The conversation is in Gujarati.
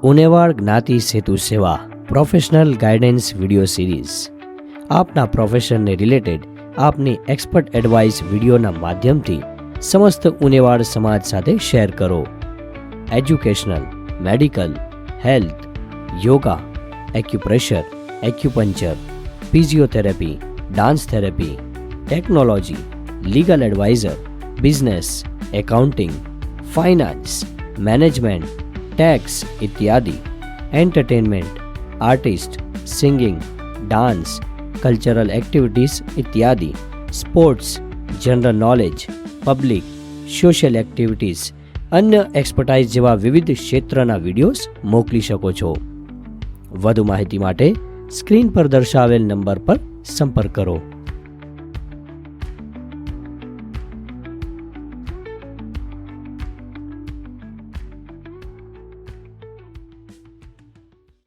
ઉનેવાડ જ્ઞાતિ સેતુ સેવા પ્રોફેશનલ ગાઈડન્સ વિડિયો સિરીઝ આપના પ્રોફેશનને રિલેટેડ આપની એક્સપર્ટ એડવાઇસ વિડીયોના માધ્યમથી સમસ્ત ઉનેવાડ સમાજ સાથે શેર કરો. Educational, medical, health, yoga, acupressure, acupuncture, physiotherapy, dance therapy, technology, legal adviser, business, accounting, finance, management, tax ઇત્યાદિ, entertainment, artist, singing, dance, cultural activities ઇત્યાદિ, sports, general knowledge, public, social activities, અન્ય એક્સપર્ટાઇઝ જેવા વિવિધ ક્ષેત્રના વિડીયોઝ મોકલી શકો છો. વધુ માહિતી માટે સ્ક્રીન પર દર્શાવેલ નંબર પર સંપર્ક કરો.